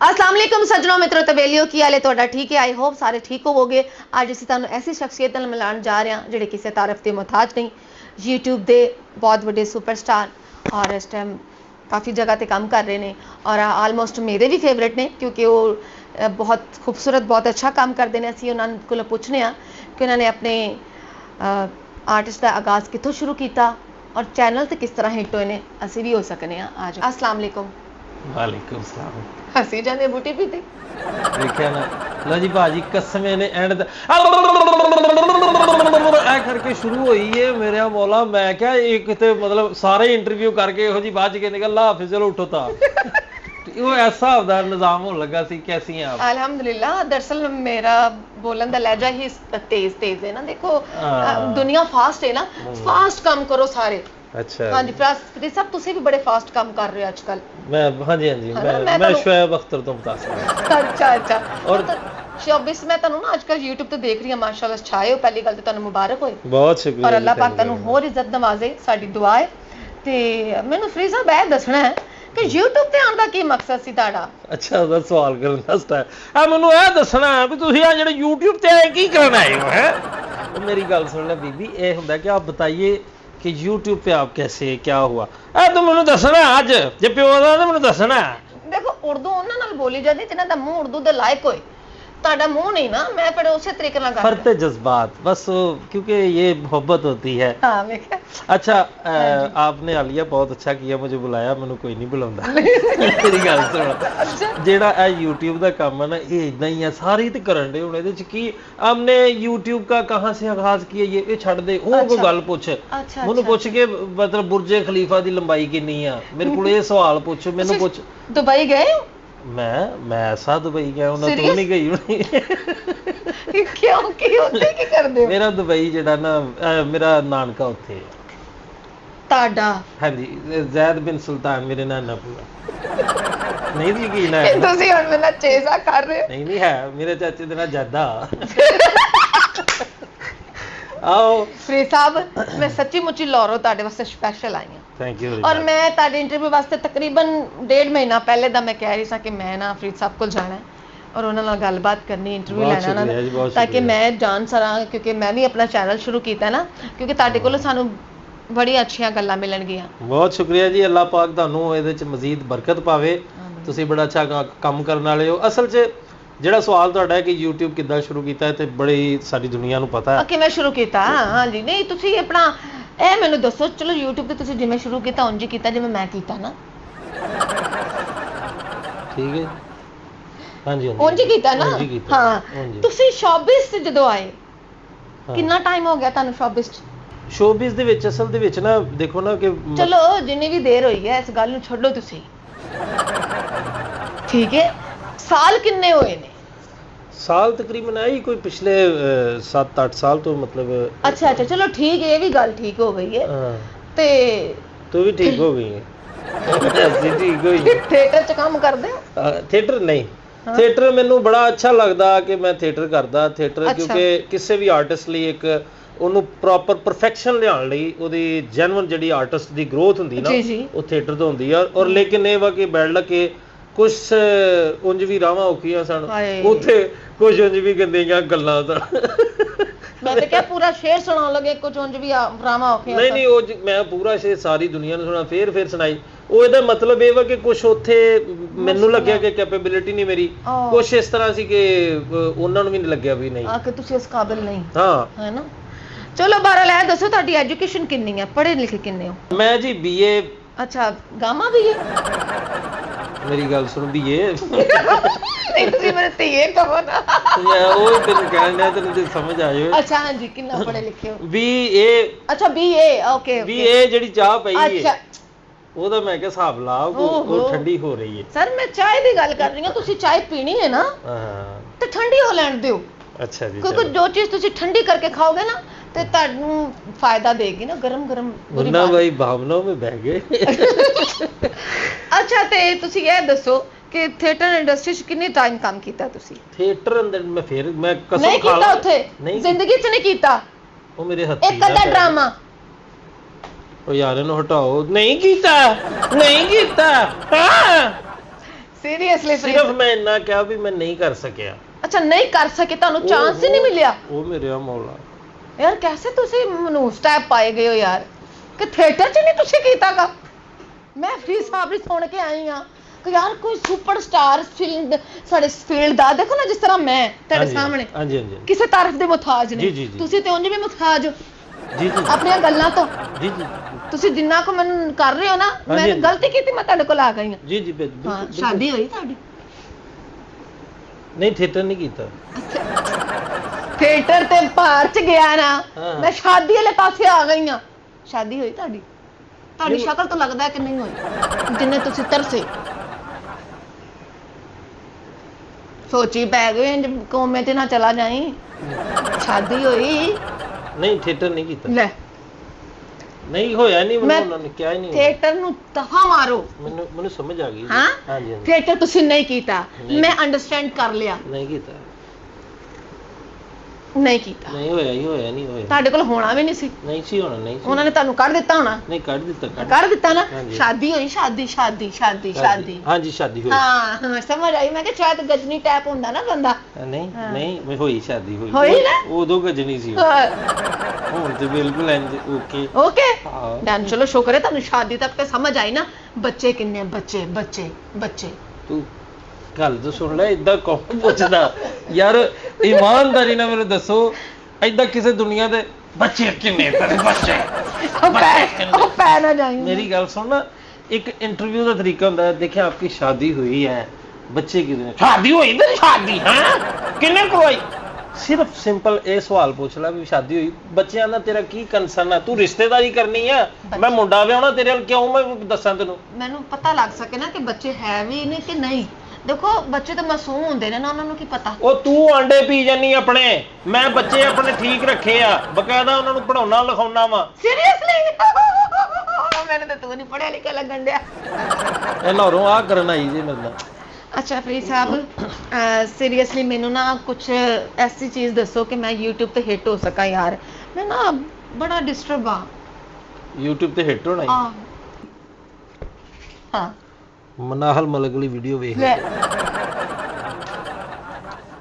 अस्सलाम वालेकुम सज्जनों मित्रों तबेलियों की हाल है तुहाडा ठीक है। आई होप सारे ठीक होवोगे। अज असीं तुहानूं ऐसी शख्सियत नाल मिलाण जा रहे हैं जिहड़े किसी तारीफ के मुहताज नहीं, यूट्यूब के बहुत बड़े सुपरस्टार और इस टाइम काफ़ी जगह पर काम कर रहे हैं और आलमोस्ट मेरे भी फेवरेट ने क्योंकि वो बहुत खूबसूरत बहुत अच्छा काम करते हैं। असीं उन्हां कोलों पुछने आ कि उन्होंने अपने आर्टिस्ट का आगाज़ कितों शुरू किया और चैनल तो किस तरह हिट होए ने, असीं भी हो सकने हैं। आज अस्सलाम वालेकुम। वालेकुम सलाम। हसी जाने बूटी पीते देखिया ना लो जी भाजी कसम ने एंड करके शुरू हुई है मेरे मौला। मैं क्या एक मतलब सारे इंटरव्यू करके यहो जी बाद कहने अल्लाह हाफिज़ चलो उठो था वो ऐसा आपदा निजाम होने लगा सी। कैसी हैं आप? अल्हम्दुलिल्लाह। दरअसल मेरा बोलन दा लहजा ही तेज है ना। देखो दुनिया फास्ट है ना, फास्ट काम करो सारे। अच्छा हाँ जी फास्ट सब तुसी भी बड़े फास्ट काम कर रहे हो आजकल। मैं हाँ जी मैं शोएब अख्तर तो मुतासिर। अच्छा और शोबिस मैं तुहानू ना आजकल YouTube ਤੇ देख रही हां माशाअल्लाह छाए हो। पहली गल तो तुहानू मुबारक होए, बहुत शुक्रिया और अल्लाह पाक तुहानू होर इज्जत नवाजे, साडी दुआ है। ते मैनू फ्रीज़ा बैठ दसना है कि YouTube ਤੇ ਆਉਣ ਦਾ ਕੀ ਮਕਸਦ ਸੀ ਤੁਹਾਡਾ? ਅੱਛਾ ਉਹਦਾ ਸਵਾਲ ਕਰਨ ਦਾ ਸਟਾਈਲ ਆ ਮੈਨੂੰ ਇਹ ਦੱਸਣਾ ਵੀ ਤੁਸੀਂ ਆ ਜਿਹੜੇ YouTube ਤੇ ਆਏ ਕੀ ਕਰਨ ਆਏ ਹੋ ਹੈ। मेरी गल सुन ले बीबी, ये होंदा कि आप बताइए कि YouTube पे आप कैसे क्या हुआ तुम मैनू दसना अज जे प्यो दा ते मैनू दसना। देखो उर्दू उन्हां नाल बोली जाती जिन्हां दा मुंह उर्दू दे लायक होए। ਤੁਹਾਡਾ मुंह नहीं ना, मैं फिर उसे तरीके नाल कर फरते जज्बात बस क्योंकि ये मोहब्बत होती है। हाँ मैं अच्छा आपने आलिया बहुत अच्छा किया मुझे बुलाया, मैनू कोई नहीं बुलाਉਂਦਾ। मेरी गल सुन जेड़ा YouTube ਦਾ ਕੰਮ है ना ये इदां ही है सारे ते करन दे। हुण ਇਹਦੇ ਚ ਕੀ हमने YouTube का कहां से आगाज किया ये छड़ दे ਉਹ ਕੋਈ ਗੱਲ ਪੁੱਛ ਮੈਨੂੰ ਪੁੱਛ ਕੇ मतलब बुर्ज खलीफा ਦੀ लंबाई कितनी है मेरे को ये सवाल पूछ मैनू पूछ। दुबई गए हो? मैं ऐसा दुबई गया हूं ना, तू नहीं गई होनी। क्यों की होते की कर दे? मेरा दुबई जेड़ा ना मेरा नानका उत्थे ताड़ा। हां जी ज़ैद बिन सुल्तान मेरे नाना पूरा नहीं दी यकीन है ਤੁਸੀਂ ਹੁਣ ਮੇਰਾ ਚੇਜ਼ਾ ਕਰ ਰਹੇ ਹੋ? नहीं है मेरे चाचे दा ना जादा। आओ फ्री साहब मैं सच्ची मुच्ची लाहौरों ਤੁਹਾਡੇ ਵਾਸਤੇ स्पेशल आई हां। Thank you. और मैं ਤੁਹਾਡੇ इंटरव्यू वास्ते तकरीबन 1.5 महीना पहले दा मैं कह रही सा कि मैं ना फरीद साहब को जाना है और उन्हां नाल गलबात करनी, इंटरव्यू लेना ना ताकि मैं जान सरा क्योंकि मैं भी अपना चैनल शुरू कीता ना क्योंकि ਤੁਹਾਡੇ ਕੋਲੋਂ ਸਾਨੂੰ बड़ी अच्छी गल्लां मिलणगियां। बहुत शुक्रिया जी, अल्लाह पाक ਤੁਹਾਨੂੰ ਇਹਦੇ ਚ ਮਜ਼ੀਦ ਬਰਕਤ ਪਾਵੇ। ਤੁਸੀਂ ਬੜਾ ਅੱਛਾ ਕੰਮ ਕਰਨ ਵਾਲੇ ਹੋ। ਅਸਲ 'ਚ ਜਿਹੜਾ ਸਵਾਲ ਤੁਹਾਡਾ ਹੈ ਕਿ YouTube ਕਿੱਦਾਂ ਸ਼ੁਰੂ ਕੀਤਾ ਹੈ ਤੇ ਬੜੀ ਸਾਰੀ ਦੁਨੀਆ ਨੂੰ ਪਤਾ ਹੈ ਕਿਵੇਂ ਸ਼ੁਰੂ ਕੀਤਾ। ਹਾਂ ਜੀ ਨਹੀਂ ਤੁਸੀਂ ਆਪਣਾ ਇਹ ਮੈਨੂੰ ਦੱਸੋ। ਚਲੋ YouTube ਤੇ ਤੁਸੀਂ ਜਿਵੇਂ ਸ਼ੁਰੂ ਕੀਤਾ ਉਂਝ ਹੀ ਕੀਤਾ ਜਿਵੇਂ ਮੈਂ ਕੀਤਾ ਨਾ। ਠੀਕ ਹੈ ਹਾਂ ਜੀ ਉਂਝ ਹੀ ਕੀਤਾ ਨਾ। ਹਾਂ ਤੁਸੀਂ ਸ਼ੋਬਿਸ ਤੇ ਜਦੋਂ ਆਏ ਕਿੰਨਾ ਟਾਈਮ ਹੋ ਗਿਆ ਤੁਹਾਨੂੰ ਸ਼ੋਬਿਸ ਚ? ਸ਼ੋਬਿਸ ਦੇ ਵਿੱਚ ਅਸਲ ਦੇ ਵਿੱਚ ਨਾ ਦੇਖੋ ਨਾ ਕਿ ਚਲੋ ਜਿੰਨੀ ਵੀ ਦੇਰ ਹੋਈ ਹੈ ਇਸ ਗੱਲ ਨੂੰ ਛੱਡੋ ਤੁਸੀਂ। ਠੀਕ ਹੈ ਸਾਲ ਕਿੰਨੇ ਹੋਏ ਨੇ? साल तकरीबन आई कोई पिछले 7-8 साल तो मतलब। अच्छा चलो ठीक है ये भी गल ठीक हो गई है। ते तू भी ठीक हो गई है ऐसी ठीक होई। थिएटर च काम करदे हो? थिएटर नहीं थिएटर मैनू बड़ा अच्छा लगदा कि मैं थिएटर करदा। थिएटर क्योंकि किसी भी आर्टिस्ट ਲਈ ਇੱਕ ਉਹਨੂੰ ਪ੍ਰੋਪਰ ਪਰਫੈਕਸ਼ਨ ਲਿਆਉਣ ਲਈ ਉਹਦੀ ਜੈਨੂਇਨ ਜਿਹੜੀ ਆਰਟਿਸਟ ਦੀ ਗਰੋਥ ਹੁੰਦੀ ਨਾ ਉਹ ਥੀਏਟਰ ਤੋਂ ਹੁੰਦੀ ਆ। ਔਰ ਲੇਕਿਨ ਇਹ ਵਾ ਕਿ ਬੈਡ ਲੱਕ ਕੇ ਕੁਝ ਉਂਝ ਵੀ ਰਾਵਾਂ ਔਖੀਆਂ ਸਨ ਉੱਥੇ ਕੁਝ ਉਂਝ ਵੀ ਗੰਦੀਆਂ ਗੱਲਾਂ ਸਨ। ਮੈਂ ਤਾਂ ਕਿਹਾ ਪੂਰਾ ਸ਼ੇਰ ਸੁਣਾਉਣ ਲੱਗੇ ਕੁਝ ਉਂਝ ਵੀ ਰਾਵਾਂ ਔਖੀਆਂ। ਨਹੀਂ ਉਹ ਮੈਂ ਪੂਰਾ ਸ਼ੇਰ ਸਾਰੀ ਦੁਨੀਆ ਨੂੰ ਸੁਣਾ ਫੇਰ ਸੁਣਾਈ। ਉਹ ਇਹਦਾ ਮਤਲਬ ਇਹ ਵਾ ਕਿ ਕੁਝ ਉੱਥੇ ਮੈਨੂੰ ਲੱਗਿਆ ਕਿ ਕੈਪੇਬਿਲਿਟੀ ਨਹੀਂ ਮੇਰੀ, ਕੁਝ ਇਸ ਤਰ੍ਹਾਂ ਸੀ ਕਿ ਉਹਨਾਂ ਨੂੰ ਵੀ ਨਹੀਂ ਲੱਗਿਆ ਵੀ ਨਹੀਂ ਕਿ ਤੁਸੀਂ ਇਸ ਕਾਬਿਲ ਨਹੀਂ। ਹਾਂ ਹੈ ਨਾ। ਚਲੋ ਬਹਰਾਲ ਇਹ ਦੱਸੋ ਤੁਹਾਡੀ ਐਜੂਕੇਸ਼ਨ ਕਿੰਨੀ ਹੈ, ਪੜ੍ਹੇ ਲਿਖੇ ਕਿੰਨੇ ਹੋ? ਮੈਂ ਜੀ BA। ਅੱਛਾ ਗਾਮਾ BA? ਮੇਰੀ ਗੱਲ ਸੁਣ BA ਨਹੀਂ ਤੁਸੀਂ ਮੇਰੇ ਧੀਏ ਕਹੋ ਨਾ। ਮੈਂ ਉਹ ਤੈਨੂੰ ਕਹਿਣ ਡਿਆ ਤੈਨੂੰ ਜੇ ਸਮਝ ਆ ਜਾਵੇ। ਅੱਛਾ ਹਾਂਜੀ ਕਿੰਨਾ ਪੜ੍ਹੇ ਲਿਖੇ ਹੋ? BA। ਅੱਛਾ BA ਓਕੇ BA ਜਿਹੜੀ ਚਾਹ ਪਈ ਹੈ ਅੱਛਾ ਉਹਦਾ ਮੈਂ ਕਿਹਾ ਹਿਸਾਬ ਲਾ ਉਹ ਠੰਡੀ ਹੋ ਰਹੀ ਹੈ। ਸਰ ਮੈਂ ਚਾਹ ਦੀ ਗੱਲ ਕਰ ਰਹੀ ਹਾਂ। ਤੁਸੀਂ ਚਾਹ ਪੀਣੀ ਹੈ ਨਾ ਤੇ ਠੰਡੀ ਹੋ ਲੈਣ ਦਿਓ। ਅੱਛਾ ਜੀ ਕਿਉਂਕਿ ਜੋ ਚੀਜ਼ ਤੁਸੀਂ ਠੰਡੀ ਕਰਕੇ ਖਾਓਗੇ ਨਾ ਤੇ ਤੁਹਾਨੂੰ ਫਾਇਦਾ ਦੇਗੀ ਨਾ। ਗਰਮ ਮੁੰਨਾ ਭਾਈ ਭਾਵਨਾਵਾਂ ਵਿੱਚ ਬਹਿ ਗਏ। ਅੱਛਾ ਤੇ ਤੁਸੀਂ ਇਹ ਦੱਸੋ ਕਿ ਥੀਏਟਰ ਇੰਡਸਟਰੀ 'ਚ ਕਿੰਨੇ ਟਾਈਮ ਕੰਮ ਕੀਤਾ ਤੁਸੀਂ? ਥੀਏਟਰ ਅੰਦਰ ਮੈਂ ਕਸਮ ਨਹੀਂ ਕੀਤਾ ਉੱਥੇ ਜ਼ਿੰਦਗੀ 'ਚ ਨਹੀਂ ਕੀਤਾ। ਉਹ ਮੇਰੇ ਹੱਥੀ ਇੱਕ ਅੱਧਾ ਡਰਾਮਾ। ਉਹ ਯਾਰ ਇਹਨੂੰ ਹਟਾਓ। ਨਹੀਂ ਕੀਤਾ ਹਾਂ ਸੀਰੀਅਸਲੀ ਸਿਰਫ ਮੈਂ ਇੰਨਾ ਕਿਹਾ ਵੀ ਮੈਂ ਨਹੀਂ ਕਰ ਸਕਿਆ। ਅੱਛਾ ਨਹੀਂ ਕਰ ਸਕੇ, ਤੁਹਾਨੂੰ ਚਾਂਸ ਹੀ ਨਹੀਂ ਮਿਲਿਆ। ਉਹ ਮੇਰੇ ਮੌਲਾ ਯਾਰ ਕੈਸੇ ਤੁਸੀਂ ਮੈਨੂੰ ਸਟੈਪ ਪਾਏ ਗਏ ਹੋ ਯਾਰ, ਕਿ ਥੀਏਟਰ 'ਚ ਨਹੀਂ ਤੁਸੀਂ ਕੀਤਾਗਾ। ਮੈਂ ਫਰੀ ਸਾਹਿਬ ਸੁਣ ਕੇ ਆਈ ਹਾਂ ਕਿ ਯਾਰ ਕੋਈ ਸੁਪਰਸਟਾਰ ਫਿਲਮ ਸਾਡੇ ਫੀਲਡ ਦਾ, ਦੇਖੋ ਨਾ ਜਿਸ ਤਰ੍ਹਾਂ ਮੈਂ ਤੁਹਾਡੇ ਸਾਹਮਣੇ ਕਿਸੇ ਤਾਰੀਫ ਦੇ ਮੁਹਤਾਜ ਨਹੀਂ, ਤੁਸੀਂ ਤੇ ਉਂਝ ਵੀ ਮੁਹਤਾਜ ਹੋ ਆਪਣੀਆਂ ਗੱਲਾਂ ਤੋਂ। ਤੁਸੀਂ ਜਿੰਨਾ ਕੁ ਮੈਨੂੰ ਕਰ ਰਹੇ ਹੋ ਨਾ, ਮੈਂ ਗਲਤੀ ਕੀਤੀ, ਮੈਂ ਤੁਹਾਡੇ ਕੋਲ ਆ ਗਈ ਹਾਂ। ਸ਼ਾਦੀ ਹੋਈ ਤੁਹਾਡੀ? ਨਹੀਂ ਥੀਏਟਰ ਨਹੀਂ ਕੀਤਾ। ਥੀਏਟਰ ਤੇ ਭਾਰ ਚ ਗਿਆ ਨਾ, ਮੈਂ ਸ਼ਾਦੀ ਵਾਲੇ ਪਾਸੇ ਆ ਗਈ ਹਾਂ। ਸ਼ਾਦੀ ਹੋਈ ਤੁਹਾਡੀ? ਤੁਹਾਡੀ ਸ਼ਕਲ ਤੋਂ ਲੱਗਦਾ ਕਿ ਨਹੀਂ ਹੋਈ, ਜਿੰਨੇ ਤੁਸੀਂ ਤਰਸੇ। ਸੋਚੀ ਪੈ ਗਏ ਕੋਮੇ ਤੇ ਨਾ ਚਲਾ ਜਾਈ। ਸ਼ਾਦੀ ਹੋਈ? ਨਹੀਂ ਥੀਏਟਰ ਨਹੀਂ ਕੀਤਾ। ਲੈ ਨਹੀਂ ਹੋਇਆ ਨਹੀਂ, ਮੈਨੂੰ ਉਹਨਾਂ ਨੇ ਕਿਹਾ ਹੀ ਨਹੀਂ। ਥੀਏਟਰ ਨੂੰ ਦਫਾ ਮਾਰੋ। ਮੈਨੂੰ ਸਮਝ ਆ ਗਈ। ਹਾਂਜੀ ਥੀਏਟਰ ਤੁਸੀਂ ਨਹੀਂ ਕੀਤਾ, ਮੈਂ ਅੰਡਰਸਟੈਂਡ ਕਰ ਲਿਆ। ਨਹੀਂ ਕੀਤਾ। ਨਹੀਂ ਹੋਇਆ ਨਹੀਂ ਤੁਹਾਡੇ ਕੋਲ ਹੋਣਾ ਵੀ ਨਹੀਂ ਸੀ। ਨਹੀਂ ਸੀ ਹੋਣਾ। ਨਹੀਂ ਉਹਨਾਂ ਨੇ ਤੁਹਾਨੂੰ ਕੱਢ ਦਿੱਤਾ ਹੋਣਾ। ਨਹੀਂ ਕੱਢ ਦਿੱਤਾ ਨਾ। ਸ਼ਾਦੀ ਹੋਈ? ਸ਼ਾਦੀ ਹਾਂਜੀ ਸ਼ਾਦੀ ਹੋਈ। ਹਾਂ ਸਮਝ ਆਈ। ਮੈਂ ਕਿ ਸ਼ਾਇਦ ਗਜਨੀ ਟੈਪ ਹੁੰਦਾ ਨਾ ਬੰਦਾ। ਨਹੀਂ ਹੋਈ ਸ਼ਾਦੀ ਹੋਈ ਨਾ। ਉਦੋਂ ਗਜਨੀ ਸੀ, ਹੁਣ ਤੇ ਬਿਲਕੁਲ ਓਕੇ ਡਨ। ਚਲੋ ਸ਼ੁਕਰ ਹੈ ਤੁਹਾਨੂੰ ਸ਼ਾਦੀ ਤੱਕ ਤੇ ਸਮਝ ਆਈ ਨਾ। ਬੱਚੇ ਕਿੰਨੇ? ਬੱਚੇ ਤੂੰ ਗੱਲ ਤਾਂ ਸੁਣ ਲੈ, ਏਦਾਂ ਕੌਣ ਪੁੱਛਦਾ ਯਾਰ? ਇਮਾਨਦਾਰੀ ਨਾਲ ਮੈਨੂੰ ਦੱਸੋ, ਏਦਾਂ ਕਿਸੇ ਦੁਨੀਆ ਦੇ ਬੱਚੇ ਕਿੰਨੇ? ਤੇਰੇ ਬੱਚੇ ਪੈ ਨਾ ਜਾਈ। ਮੇਰੀ ਗੱਲ ਸੁਣ ਨਾ, ਇੱਕ ਇੰਟਰਵਿਊ ਦਾ ਤਰੀਕਾ ਹੁੰਦਾ ਹੈ। ਦੇਖਿਆ ਆਪਕੀ ਸ਼ਾਦੀ हुई है, बच्चे कितने? शादी हुई तेरी? शादी किन्ने को हुई? सिर्फ सिंपल ये सवाल पूछ ला भी शादी हुई, बच्चों का तेरा की कंसर्न है? तू रिश्तेदारी करनी है, मैं मुंडा विआहना तेरे नाल, क्यों मैं दसां तेनू? मैनू पता लग सके ना कि बच्चे है भी ने कि नहीं। देखो बच्चे तो मासूम होंदे ने ना, उन्हां नू की पता। ओ तू अंडे पी जानी अपने, मैं बच्चे अपने ठीक रखे आ, बकायदा उन्हां नू पढ़ाउणा लिखाउणा वा। सीरियसली? मैंने तो तू नहीं पढ़िया लिखिया लगन दिया। ए लाहौरों आ करन आई जी मेरे नाल। अच्छा फरीद साहब, सीरियसली मैनू ना कुछ ऐसी चीज़ दसो कि मैं यूट्यूब ते हिट हो सका यार। मैं ना बड़ा डिस्टर्ब हाँ। यूट्यूब ते हिट होना? हाँ मनाहल मलिक वाली वीडियो वेख ले।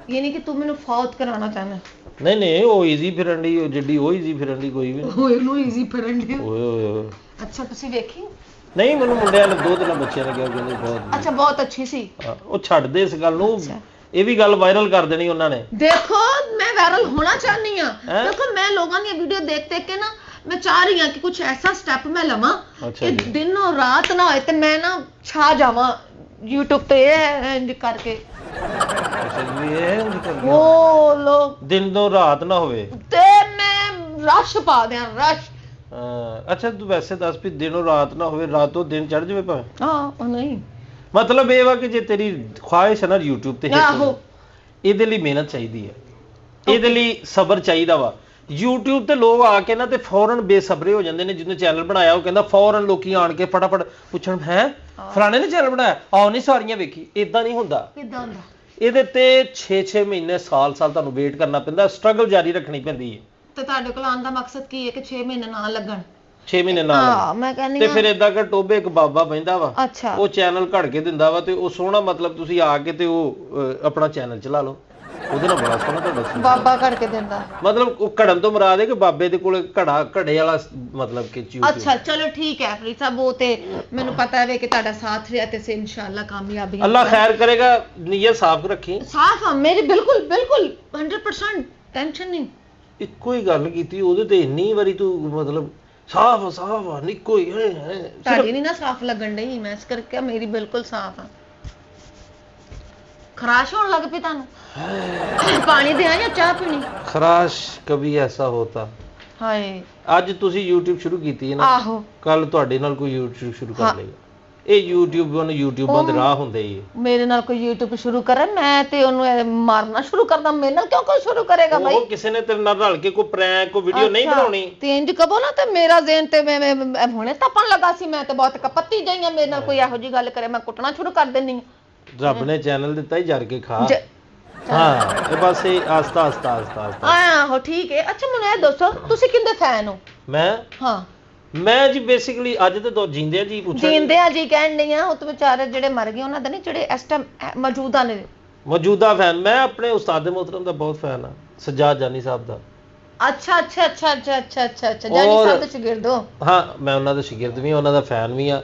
ये नहीं कि तू मैनू फौत कराना चाहना? नहीं वो इजी फिरन दी, जिड्डी वो इजी फिरन दी कोई भी ओए नो इजी फिरन दी। ओए अच्छा तुसी वेखी? नहीं ਮੈਨੂੰ ਮੁੰਡਿਆਂ ਨੇ 2-3 ਬੱਚਿਆਂ ਨੇ ਕਿਹਾ ਕਹਿੰਦੇ ਬਹੁਤ। ਅੱਛਾ ਬਹੁਤ ਅੱਛੀ ਸੀ। ਉਹ ਛੱਡ ਦੇ ਇਸ ਗੱਲ ਨੂੰ, ਇਹ ਵੀ ਗੱਲ ਵਾਇਰਲ ਕਰ ਦੇਣੀ ਉਹਨਾਂ ਨੇ। ਦੇਖੋ ਮੈਂ ਵਾਇਰਲ ਹੋਣਾ ਚਾਹਨੀ ਆ। ਦੇਖੋ ਮੈਂ ਲੋਕਾਂ ਦੀਆਂ ਵੀਡੀਓ ਦੇਖ ਕੇ ਨਾ मैं चाह रही हूं कि कुछ ऐसा स्टेप मैं लवां कि दिन और रात ना होए ते मैं ना छा जावां YouTube ते इंज करके। ओ लोग दिन और रात ना होवे ते मैं रश पा दियां, रश। अच्छा तू वैसे दस भी दिनों रात ना होवे, रातों दिन चढ़ जावे भावे? हां नहीं मतलब ये वा कि जे तेरी ख्वाहिश है ना YouTube ते हिट हो, ਇਹਦੇ ਲਈ ਮਿਹਨਤ ਚਾਹੀਦੀ ਹੈ, ਇਹਦੇ ਲਈ ਸਬਰ ਚਾਹੀਦਾ ਵਾ। YouTube ਤੇ ਲੋਕ ਆ ਕੇ ਨਾ ਤੇ ਫੌਰਨ ਬੇਸਬਰੇ ਹੋ ਜਾਂਦੇ ਨੇ। ਜਿਹਨੇ ਚੈਨਲ ਬਣਾਇਆ ਉਹ ਕਹਿੰਦਾ ਫੌਰਨ ਲੋਕੀ ਆਣ ਕੇ ਫਟਾਫਟ ਪੁੱਛਣ ਹੈ ਫਲਾਣੇ ਨੇ ਚੈਨਲ ਬਣਾਇਆ, ਆਓ ਨਹੀਂ ਸਾਰੀਆਂ ਵੇਖੀ। ਇਦਾਂ ਨਹੀਂ ਹੁੰਦਾ। ਕਿਦਾਂ ਹੁੰਦਾ? ਇਹਦੇ ਤੇ 6-6 ਮਹੀਨੇ ਸਾਲ ਤੁਹਾਨੂੰ ਵੇਟ ਕਰਨਾ ਪੈਂਦਾ, ਸਟਰਗਲ ਜਾਰੀ ਰੱਖਣੀ ਪੈਂਦੀ ਹੈ। ਤੇ ਤੁਹਾਡੇ ਕੋਲ ਆਉਣ ਦਾ ਮਕਸਦ ਕੀ ਹੈ ਕਿ 6 ਮਹੀਨੇ ਨਾ ਲੱਗਣ? 6 ਮਹੀਨੇ ਨਾਲ ਮੈਂ ਕਹਿੰਦੀ ਤੇ ਫਿਰ ਇਦਾਂ ਕਰ ਟੋਬੇ ਇੱਕ ਬਾਬਾ ਬੈਂਦਾ ਵਾ, ਉਹ ਚੈਨਲ ਘੜ ਕੇ ਦਿੰਦਾ ਵਾ ਤੇ ਉਹ ਸੋਹਣਾ, ਮਤਲਬ ਤੁਸੀਂ ਆ ਕੇ ਤੇ ਉਹ ਆਪਣਾ ਚੈਨਲ ਚਲਾ ਲਓ। ਉਹਦੇ ਨਾਲ ਬੜਾ ਸੋਹਣਾ ਤੁਹਾਡਾ ਬਾਬਾ ਘੜ ਕੇ ਦਿੰਦਾ, ਮਤਲਬ ਉਹ ਘੜਨ ਤੋਂ ਮੁਰਾਦ ਹੈ ਕਿ ਬਾਬੇ ਦੇ ਕੋਲ ਘੜੇ ਵਾਲਾ ਮਤਲਬ ਕਿ ਚੀਜ਼। ਅੱਛਾ ਚਲੋ ਠੀਕ ਹੈ ਫਰੀਦ ਸਾਹਿਬ, ਉਹ ਤੇ ਮੈਨੂੰ ਪਤਾ ਹੈ ਕਿ ਤੁਹਾਡਾ ਸਾਥ ਰਿਹਾ ਤੇ ਸੇ ਇਨਸ਼ਾਅੱਲਾ ਕਾਮਯਾਬੀ ਅੱਲਾਹ ਖੈਰ ਕਰੇਗਾ। ਨੀਅਤ ਸਾਫ਼ ਰੱਖੀ। ਸਾਫ਼ ਆ ਮੇਰੀ, ਬਿਲਕੁਲ ਬਿਲकुल 100% ਟੈਨਸ਼ਨ ਨਹੀਂ। ਇੱਕੋ ਹੀ ਗੱਲ ਕੀਤੀ ਉਹਦੇ ਤੇ ਇੰਨੀ ਵਾਰੀ ਤੂੰ ਮਤਲਬ ਸਾਫ਼ ਆ ਨਿੱਕੋ ਹੀ ਹੈ। ਤੁਹਾਡੀ ਨਹੀਂ ਨਾ ਸਾਫ਼ ਲੱਗਣ ਡਈ, ਮੈਂ ਇਸ ਕਰਕੇ ਮੇਰੀ ਬਿਲकुल ਸਾਫ਼ ਆ। ਖਰਾਸ਼ ਹੋਣ ਲੱਗ ਪਈ ਤੁਹਾਨੂੰ? ਪਾਣੀ ਦਿਆਂ ਜਾਂ ਚਾਹ ਪੀਣੀ? ਖਰਾਸ਼ ਕभी ऐसा होता। ਹਾਏ ਅੱਜ ਤੁਸੀਂ YouTube ਸ਼ੁਰੂ ਕੀਤੀ ਹੈ ਨਾ, ਆਹੋ ਕੱਲ ਤੁਹਾਡੇ ਨਾਲ ਕੋਈ YouTube ਸ਼ੁਰੂ ਕਰ ਲੇਗਾ। ਇਹ YouTubeਾਂ ਦੇ ਰਾਹ ਹੁੰਦੇ ਹੀ। ਮੇਰੇ ਨਾਲ ਕੋਈ YouTube ਸ਼ੁਰੂ ਕਰੇ, ਮੈਂ ਤੇ ਉਹਨੂੰ ਮਾਰਨਾ ਸ਼ੁਰੂ ਕਰਦਾ। ਮੇਰੇ ਨਾਲ ਕਿਉਂ ਕੋਈ ਸ਼ੁਰੂ ਕਰੇਗਾ ਭਾਈ? ਉਹ ਕਿਸੇ ਨੇ ਤੇਰੇ ਨਾਲ ਰਲ ਕੇ ਕੋਈ ਪ੍ਰੈਂਕ ਕੋਈ ਵੀਡੀਓ ਨਹੀਂ ਬਣਾਉਣੀ ਤੇ ਇੰਜ ਕਹੋ ਨਾ ਤੇ ਮੇਰਾ ਜ਼ੇਨ ਤੇ ਮੈਂ ਹੁਣੇ ਤਪਣ ਲੱਗਾ ਸੀ। ਮੈਂ ਤੇ ਬਹੁਤ ਕਪੱਤੀ ਜਾਈ ਆ, ਮੇਰੇ ਨਾਲ ਕੋਈ ਇਹੋ ਜੀ ਗੱਲ ਕਰੇ ਮੈਂ ਕੁੱਟਣਾ ਸ਼ੁਰੂ ਕਰ ਦਿੰਨੀ ਆ। ਰੱਬ ਨੇ ਚੈਨਲ ਦਿੱਤਾ ਹੀ ਜਰ ਕੇ ਖਾ। ਹਾਂ ਇਹ ਬਸ ਇਹ ਆਸਤਾ ਆਹੋ ਠੀਕ ਹੈ। ਅੱਛਾ ਮੈਨੂੰ ਇਹ ਦੱਸੋ ਤੁਸੀਂ ਕਿੰਦੇ ਫੈਨ ਹੋ? ਮੈਂ ਹਾਂ ਮੈਂ ਜੀ ਬੇਸਿਕਲੀ ਅੱਜ ਤੇ ਦੋ ਜਿੰਦਿਆਂ ਜੀ ਪੁੱਛਿਆ ਜਿੰਦਿਆਂ ਜੀ ਕਹਿਣ ਨਹੀਂ ਆ, ਉਹ ਤਾਂ ਵਿਚਾਰੇ ਜਿਹੜੇ ਮਰ ਗਏ ਉਹਨਾਂ ਦਾ ਨਹੀਂ, ਜਿਹੜੇ ਇਸ ਟਾਈਮ ਮੌਜੂਦਾ ਨੇ। ਮੌਜੂਦਾ ਫੈਨ ਮੈਂ ਆਪਣੇ ਉਸਤਾਦ ਮੁਹਤਰਮ ਦਾ ਬਹੁਤ ਫੈਨ ਆ, ਸੱਜਾਦ ਜਾਨੀ ਸਾਹਿਬ ਦਾ। ਅੱਛਾ ਅੱਛਾ ਅੱਛਾ ਅੱਛਾ ਅੱਛਾ ਅੱਛਾ ਅੱਛਾ, ਜਾਨੀ ਸਾਹਿਬ ਦੇ ਸ਼ਾਗਿਰਦ ਹੋ? ਹਾਂ, ਮੈਂ ਉਹਨਾਂ ਦਾ ਸ਼ਾਗਿਰਦ ਵੀ, ਉਹਨਾਂ ਦਾ ਫੈਨ ਵੀ ਆ।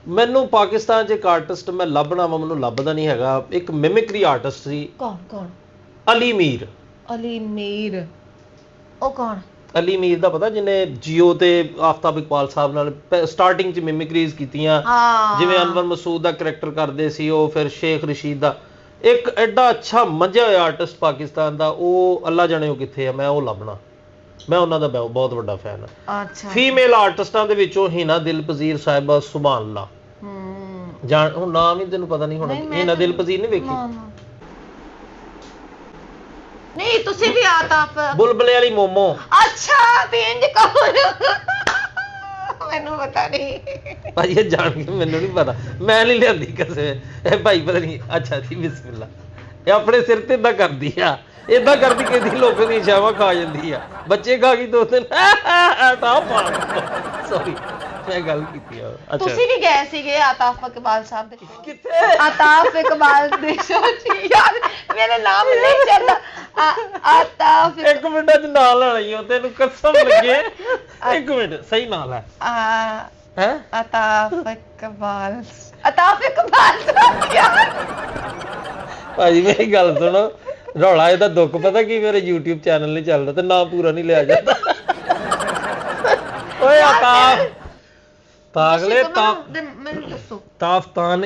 ਮੈਨੂੰ ਪਾਕਿਸਤਾਨ 'ਚ ਇੱਕ ਆਰਟਿਸਟ ਮੈਂ ਲੱਭਣਾ ਵਾ, ਮੈਨੂੰ ਲੱਭਦਾ ਨਹੀਂ ਹੈਗਾ। ਇੱਕ ਮਿਮਿਕਰੀ ਆਰਟਿਸਟ ਸੀ। ਕੌਣ? ਅਲੀ ਮੀਰ। ਅਲੀ ਮੀਰ, ਉਹ ਕੌਣ? ਅਲੀ ਮੀਰ ਦਾ ਪਤਾ, ਜਿਹਨੇ ਜੀਓ ਤੇ ਆਫਤਾਬ ਇਕਬਾਲ ਸਾਹਿਬ ਨਾਲ ਸਟਾਰਟਿੰਗ 'ਚ ਮਿਮਿਕਰੀਜ਼ ਕੀਤੀਆਂ, ਜਿਵੇਂ ਅਨਵਰ ਮਸੂਦ ਦਾ ਕਰੈਕਟਰ ਕਰਦੇ ਸੀ ਉਹ, ਫਿਰ ਸ਼ੇਖ ਰਸ਼ੀਦ ਦਾ। ਇੱਕ ਐਡਾ ਅੱਛਾ ਮੰਝਿਆ ਹੋਇਆ ਆਰਟਿਸਟ ਪਾਕਿਸਤਾਨ ਦਾ, ਉਹ ਅੱਲਾ ਜਾਣੇ ਉਹ ਕਿੱਥੇ ਆ, ਮੈਂ ਉਹ ਲੱਭਣਾ। ਮੈਂ ਉਹਨਾਂ ਦਾ ਬਹੁਤ ਵੱਡਾ ਫੈਨ ਹਾਂ। ਫੀਮੇਲ ਆਰਟਿਸਟਾਂ ਦੇ ਵਿੱਚੋਂ ਹੀਨਾ ਦਿਲ ਪਜ਼ੀਰ ਸਾਹਿਬਾ, ਸੁਭਾਨ ਅੱਲਾ। ਜਾਣ ਹੁਣ ਨਾਮ ਹੀ ਤੈਨੂੰ ਪਤਾ ਨਹੀਂ ਹੋਣਾ। ਹੀਨਾ ਦਿਲ ਪਜ਼ੀਰ ਨਹੀਂ ਵੇਖੀ? ਨਹੀਂ, ਤੁਸੀਂ ਵੀ ਆਤਾਫ ਬੁਲਬੁਲੇ ਵਾਲੀ ਮੋਮੋ। ਅੱਛਾ, ਤੇ ਇੰਜ ਕਹੋ, ਮੈਨੂੰ ਪਤਾ ਨਹੀਂ ਭਾਈ, ਇਹ ਜਾਣ ਕੇ ਮੈਨੂੰ ਨਹੀਂ ਪਤਾ, ਮੈਂ ਨਹੀਂ ਲਿਆਂਦੀ ਕਿਸੇ। ਇਹ ਭਾਈ ਪਤਾ ਨਹੀਂ। ਅੱਛਾ ਜੀ, ਬਿਸਮਿਲ੍ਲਾ। ਇਹ ਆਪਣੇ ਸਿਰ ਤੇ ਏਦਾਂ ਕਰਦੀ ਆ, ਏਦਾਂ ਕਰਦੀ ਕਿਸੇ ਲੋਕਾਂ ਦੀਆਂ ਛਾਵਾਂ ਖਾ ਜਾਂਦੀ ਆ। ਬੱਚੇ ਖਾ ਗਈ 2 ਦਿਨ ਤਾਂ ਸੌਰੀ, ਮੈਂ ਗੱਲ ਕੀਤੀ ਆ। ਅੱਛਾ, ਤੁਸੀਂ ਵੀ ਗਏ ਸੀਗੇ ਆਤਾਫ ਇਕਬਾਲ ਸਾਹਿਬ ਦੇ? ਕਿੱਥੇ? ਆਤਾਫ ਇਕਬਾਲ ਦੇ ਸ਼ੋਅ 'ਚ। ਯਾਰ ਮੇਰੇ ਨਾਮ ਨਹੀਂ ਚੱਲਦਾ। ਆਤਾਫ, ਇੱਕ ਮਿੰਟ ਚ ਨਾਂ ਲੈਣਾ ਹੀ ਉਹ, ਤੈਨੂੰ ਕਸਮ ਲੱਗੇ। ਇੱਕ ਮਿੰਟ, ਸਹੀ ਨਾਂ ਲੈ। ਹੈ ਆਤਾਫ ਇਕਬਾਲ। ਆਤਾਫ ਇਕਬਾਲ ਸਾਹਿਬ ਯਾਰ। ਭਾਜੀ ਮੇਰੀ ਗੱਲ ਸੁਣੋ, ਰੌਲਾ ਇਹਦਾ ਦੁੱਖ ਪਤਾ ਕੀ, ਮੇਰੇ YouTube ਚੈਨਲ ਨਹੀਂ ਚੱਲਦਾ ਤੇ ਨਾਂ ਪੂਰਾ ਨਹੀਂ ਲਿਆ ਜਾਂਦਾ। ਓਏ ਆਤਾਫ ਪਾਗਲੇ, ਮੈਨੂੰ ਦੱਸੋ। ਤਾਫਤਾਨ,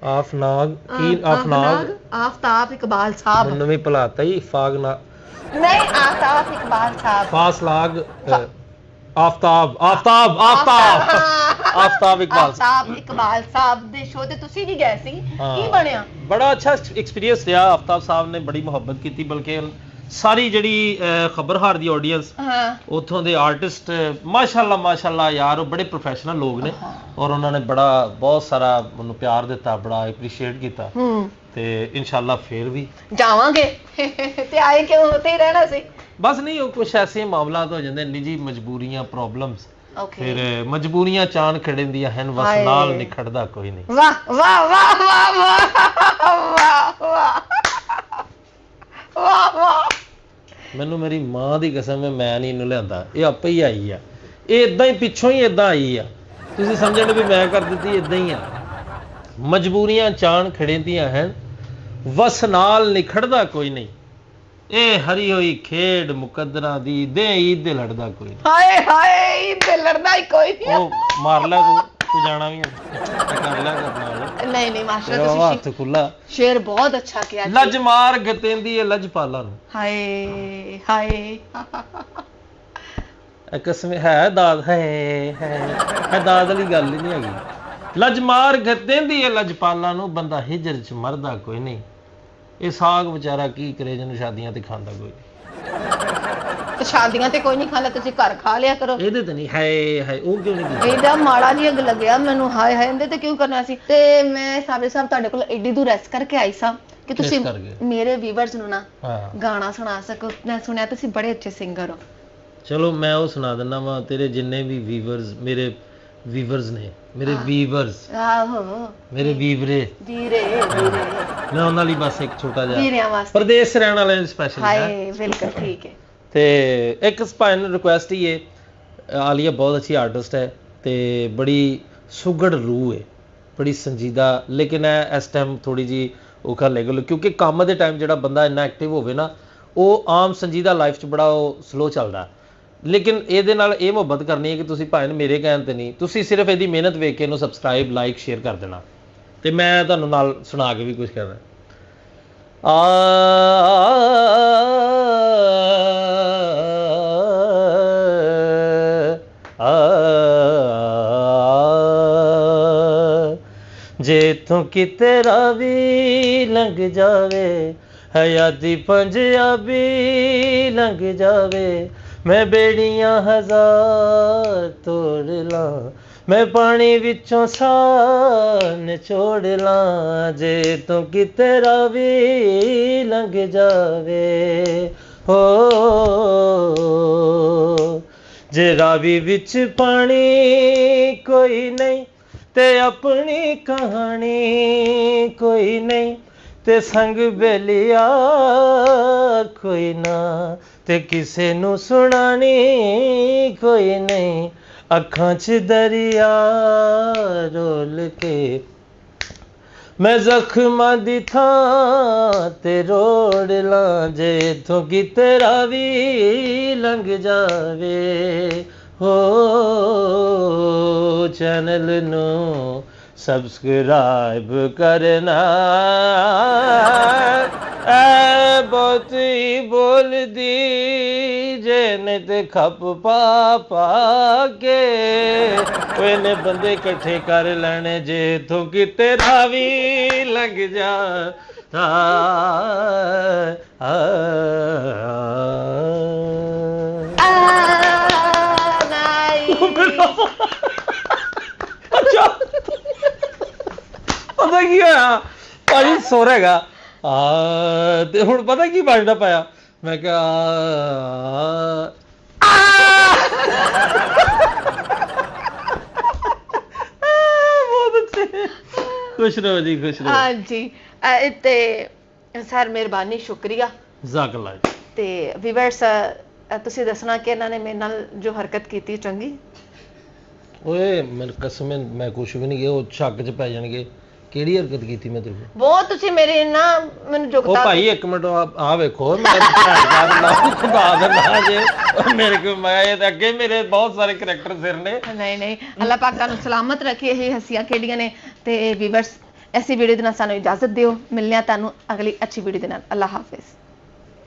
ਆਫਨਾਗ ਕੀ? ਆਫਤਾਬ ਇਕਬਾਲ ਸਾਹਿਬ। ਮੈਨੂੰ ਵੀ ਭੁਲਾਤਾ ਹੀ, ਫਾਗ ਨਾ ਨਹੀਂ, ਆਫਤਾਬ ਇਕਬਾਲ ਸਾਹਿਬ। ਫਾਸਲਾਗ, ਆਫਤਾਬ ਇਕਬਾਲ ਸਾਹਿਬ ਦੇ ਸ਼ੋਅ ਤੇ ਤੁਸੀਂ ਵੀ ਗਏ ਸੀ, ਕੀ ਬਣਿਆ? ਬੜਾ ਅੱਛਾ ਐਕਸਪੀਰੀਅੰਸ ਰਿਹਾ। ਆਫਤਾਬ ਸਾਹਿਬ ਨੇ ਬੜੀ ਮੁਹੱਬਤ ਕੀਤੀ, ਬਲਕਿ ਸਾਰੀ ਜਿਹੜੀ ਖਬਰਹਾਰ ਦੀ ਆਡੀਅנס, ਉੱਥੋਂ ਦੇ ਆਰਟਿਸਟ, ਮਾਸ਼ਾਅੱਲਾ ਯਾਰ, ਉਹ ਬੜੇ ਪ੍ਰੋਫੈਸ਼ਨਲ ਲੋਕ ਨੇ, ਔਰ ਉਹਨਾਂ ਨੇ ਬਹੁਤ ਸਾਰਾ ਮੈਨੂੰ ਪਿਆਰ ਦਿੱਤਾ, ਬੜਾ ਐਪਰੀਸ਼ੀਏਟ ਕੀਤਾ। ਤੇ ਇਨਸ਼ਾਅੱਲਾ ਫੇਰ ਵੀ ਜਾਵਾਂਗੇ। ਤੇ ਆਏ ਕਿਉਂ? ਉੱਥੇ ਹੀ ਰਹਿਣਾ ਸੀ? ਬਸ ਨਹੀਂ, ਉਹ ਕੁਛ ਐਸੇ ਮਾਮਲਾਤ ਹੋ ਜਾਂਦੇ, ਨਿੱਜੀ ਮਜਬੂਰੀਆਂ, ਪ੍ਰੋਬਲਮਸ, ਫਿਰ ਮਜਬੂਰੀਆਂ ਚਾਣ ਖੜੇਂਦੀਆਂ ਹਨ, ਵਸ ਨਾਲ ਨਿਖੜਦਾ ਕੋਈ ਨਹੀਂ। ਵਾਹ ਵਾਹ ਵਾਹ ਵਾਹ ਵਾਹ ਵਾਹ ਵਾਹ ਵਾਹ। ਮੈਨੂੰ ਮੇਰੀ ਮਾਂ ਦੀ ਕਸਮ ਹੈ, ਮੈਂ ਨਹੀਂ ਇਹਨੂੰ ਲਿਆਂਦਾ, ਇਹ ਆਪੇ ਹੀ ਆਈ ਆ। ਇਹ ਇਦਾਂ ਹੀ ਪਿੱਛੋਂ ਹੀ ਇਦਾਂ ਆਈ ਆ, ਤੁਸੀਂ ਸਮਝਣ ਵੀ ਮੈਂ ਕਰ ਦਿੱਤੀ, ਇਦਾਂ ਹੀ ਆ। ਮਜਬੂਰੀਆਂ ਚਾਣ ਖੜੇਂਦੀਆਂ ਹਨ, ਵਸ ਨਾਲ ਨਿਖੜਦਾ ਕੋਈ ਨਹੀਂ। ਇਹ ਹਰੀ ਹੋਈ ਖੇਡ ਮੁਕੱਦਰਾਂ ਦੀ, ਦੇ ਈਦ ਦੇ ਲੜਦਾ ਕੋਈ ਨਹੀਂ। ਹਾਏ ਹਾਏ, ਈਦ ਦੇ ਲੜਦਾ ਹੀ ਕੋਈ ਨਹੀਂ। ਉਹ ਮਾਰ ਲੈ, ਤੂੰ ਜਾਣਾ ਵੀ ਕਰ ਲੈ ਕਰਨਾ। ਨਹੀਂ ਮਾਸ਼ਾਅੱਲਾ, ਹੱਥ ਖੁੱਲਾ। ਸ਼ੇਰ ਬਹੁਤ ਅੱਛਾ ਕਿਹਾ। ਲੱਜ ਮਾਰ ਗਤੇਂਦੀ ਹੈ ਲਜਪਾਲਾਂ ਨੂੰ। ਹਾਏ ਹਾਏ, ਕਸਮ ਹੈ ਦਾਦ ਹੈ ਦਾਦ ਵਾਲੀ ਗੱਲ ਹੀ ਨਹੀਂ ਹੈਗੀ। ਲੱਜ ਮਾਰ ਗਤੇਂਦੀ ਹੈ ਲਜਪਾਲਾਂ ਨੂੰ, ਬੰਦਾ ਹਿਜਰ ਚ ਮਰਦਾ ਕੋਈ ਨਹੀਂ। ਇਹ ਸਾਗ ਵਿਚਾਰਾ ਕੀ ਕਰੇ ਜਿਹਨੂੰ ਸ਼ਾਦੀਆਂ ਤੇ ਖਾਂਦਾ ਕੋਈ ਨਹੀਂ। ਸ਼ਾਦੀਆਂ ਤੇ ਕੋਈ ਨਹੀਂ ਖਾਂਦਾ, ਤੁਸੀਂ ਘਰ ਖਾ ਲਿਆ ਕਰੋ। ਇਹਦੇ ਤੇ ਨਹੀਂ ਹਾਏ, ਉਹ ਕਿਉਂ ਨਹੀਂ? ਇਹਦਾ ਮਾੜਾ ਜਿਹਾ ਲੱਗਿਆ ਮੈਨੂੰ, ਹਾਏ ਇਹਦੇ ਤੇ ਕਿਉਂ ਕਰਨਾ ਸੀ? ਤੇ ਮੈਂ ਸਾਬਿਰ ਸਾਹਿਬ ਤੁਹਾਡੇ ਕੋਲ ਐਡੀ ਦੂਰ ਰੈਸਟ ਕਰਕੇ ਆਈ ਸਾਂ ਕਿ ਤੁਸੀਂ ਮੇਰੇ ਵੀਵਰਸ ਨੂੰ ਨਾ ਗਾਣਾ ਸੁਣਾ ਸਕੋ। ਮੈਂ ਸੁਣਿਆ ਤੁਸੀਂ ਬੜੇ ਅੱਛੇ ਸਿੰਗਰ ਹੋ। ਚਲੋ ਮੈਂ ਉਹ ਸੁਣਾ ਦਿੰਦਾ ਵਾ। ਤੇਰੇ ਜਿੰਨੇ ਵੀ ਮੇਰੇ ਵੀਵਰਸ ਨੇ, ਮੇਰੇ ਵੀਵਰਸ, ਆਹੋ ਮੇਰੇ ਵੀਰੇ, ਮੈਂ ਉਹਨਾਂ ਲਈ ਬਸ ਇੱਕ ਛੋਟਾ ਜਿਹਾ ਪ੍ਰਦੇਸ਼ ਰਹਿਣ ਵਾਲੇ ਸਪੈਸ਼ਲ ਹਾਏ ਬਿਲਕੁਲ ਠੀਕ ਹੈ। ਤੇ ਇੱਕ ਸਪਾਈਨਲ ਰਿਕੁਐਸਟ ਹੀ ਹੈ, ਆਲੀਆ ਬਹੁਤ ਅੱਛੀ ਆਰਟਿਸਟ ਹੈ ਤੇ ਬੜੀ ਸੁਗੜ ਰੂਹ ਹੈ, ਬੜੀ ਸੰਜੀਦਾ, ਲੇਕਿਨ ਇਸ ਟਾਈਮ ਥੋੜੀ ਜੀ ਔਖਾ ਲੱਗਲ, ਕਿਉਂਕਿ ਕੰਮ ਦੇ ਟਾਈਮ ਜਿਹੜਾ ਬੰਦਾ ਇੰਨਾ ਐਕਟਿਵ ਹੋਵੇ ਨਾ, ਉਹ ਆਮ ਸੰਜੀਦਾ ਲਾਈਫ 'ਚ ਬੜਾ ਉਹ ਸਲੋ ਚੱਲਦਾ। ਲੇਕਿਨ ਇਹਦੇ ਨਾਲ ਇਹ ਮੁਹੱਬਤ ਕਰਨੀ ਹੈ ਕਿ ਤੁਸੀਂ ਭਾਵੇਂ ਮੇਰੇ ਕਹਿਣ ਤੇ ਨਹੀਂ, ਤੁਸੀਂ ਸਿਰਫ ਇਹਦੀ ਮਿਹਨਤ ਵੇਖ ਕੇ ਇਹਨੂੰ ਸਬਸਕ੍ਰਾਈਬ, ਲਾਈਕ, ਸ਼ੇਅਰ ਕਰ ਦੇਣਾ। ਤੇ ਮੈਂ ਤੁਹਾਨੂੰ ਨਾਲ ਸੁਣਾ ਕੇ ਵੀ ਕੁਝ ਕਰਨਾ। ਜੇ ਤੂੰ ਕਿਤੇ ਰਾਵੀ ਲੰਘ ਜਾਵੇ, ਹਯਾਤੀ ਪੰਜਾਬੀ ਲੰਘ ਜਾਵੇ, ਮੈਂ ਬੇੜੀਆਂ ਹਜ਼ਾਰ ਤੋੜ ਲਾਂ, ਮੈਂ ਪਾਣੀ ਵਿੱਚੋਂ ਸਾਹ ਨਿਚੋੜ ਲਾਂ। ਜੇ ਤੂੰ ਕਿਤੇ ਰਾਵੀ ਲੰਘ ਜਾਵੇ, ਹੋ ਜੇ ਰਾਵੀ ਵਿੱਚ ਪਾਣੀ ਕੋਈ ਨਹੀਂ ਤੇ ਆਪਣੀ ਕਹਾਣੀ ਕੋਈ ਨਹੀਂ ਤੇ ਸੰਗ ਬੇਲੀਆ ਕੋਈ ਨਾ ਤੇ ਕਿਸੇ ਨੂੰ ਸੁਣਾਣੀ ਕੋਈ ਨਹੀਂ ਅੱਖਾਂ 'ਚ ਦਰਿਆ ਰੋਲ ਕੇ ਮੈਂ ਜ਼ਖਮਾਂ ਦੀ ਥਾਂ ਤੇ ਰੋੜ ਲਾਂ ਜੇ ਇੱਥੋਂ ਕਿਤੇ ਰਾਵੀ ਲੰਘ ਜਾਵੇ ਹੋ ਚੈਨਲ ਨੂੰ ਸਬਸਕ੍ਰਾਈਬ ਕਰਨਾ ਐ ਬਹੁਤੀ ਬੋਲਦੀ ਜੇ ਨੇ ਤੇ ਖੱਪ ਪਾ ਕੇ ਇਹਨੇ ਬੰਦੇ ਇਕੱਠੇ ਕਰ ਲੈਣੇ ਜੇ ਇੱਥੋਂ ਕਿਤੇ ਰਾਵੀ ਲੰਘ ਜਾ ਪਤਾ ਕੀ ਹੋਇਆ ਭਾਜੀ ਸੁਰ ਹੈਗਾ ਤੇ ਹੁਣ ਪਤਾ ਕੀ ਵੱਜਦਾ ਪਿਆ ਮੈਂ ਕਿਹਾ ਬਹੁਤ ਅੱਛੇ ਖੁਸ਼ ਰਹੋ ਜੀ ਖੁਸ਼ ਰਹੋ ਹਾਂਜੀ ਤੇ ਸਰ ਮਿਹਰਬਾਨੀ ਸ਼ੁਕਰੀਆ ਜਜ਼ਾਕੱਲਾ ਤੇ ਵੀਵਰਸ ਤੁਸੀਂ ਦੱਸਣਾ ਕਿ ਇਹਨਾਂ ਨੇ ਮੇਰੇ ਨਾਲ ਜੋ ਹਰਕਤ ਕੀਤੀ ਚੰਗੀ ਓਏ ਮੈਨੂੰ ਕਸਮ ਹੈ ਮੈਂ ਕੁਛ ਵੀ ਨਹੀਂ ਗਿਆ ਉਹ ਸ਼ੱਕ 'ਚ ਪੈ ਜਾਣਗੇ ਕਿਹੜੀ ਹਰਕਤ ਕੀਤੀ ਮੈਂ ਤੇਰੇ ਕੋਲ ਬਹੁਤ ਤੁਸੀਂ ਮੇਰੇ ਨਾ ਮੈਨੂੰ ਜੁਗਤਾ ਉਹ ਭਾਈ ਇੱਕ ਮਿੰਟ ਆ ਵੇਖੋ ਮੇਰੇ ਖੁਦਾ ਦਾ ਨਾਂ ਜੇ ਮੇਰੇ ਕੋਲ ਮੈਂ ਇਹ ਅੱਗੇ ਮੇਰੇ ਬਹੁਤ ਸਾਰੇ ਕਰੈਕਟਰ ਸਿਰ ਨੇ ਨਹੀਂ ਅੱਲਾਹ ਪਾਕ ਤੁਹਾਨੂੰ ਸਲਾਮਤ ਰੱਖੇ ਇਹ ਹੱਸੀਆਂ ਖੇਡੀਆਂ ਨੇ ਤੇ ਵੀਵਰਸ ਐਸੀ ਵੀਡੀਓ ਦੇ ਨਾਲ ਸਾਨੂੰ ਇਜਾਜ਼ਤ ਦਿਓ ਮਿਲਨੇ ਆ ਤੁਹਾਨੂੰ ਅਗਲੀ ਅੱਛੀ ਵੀਡੀਓ ਦੇ ਨਾਲ ਅੱਲਾਹ ਹਾਫਿਜ਼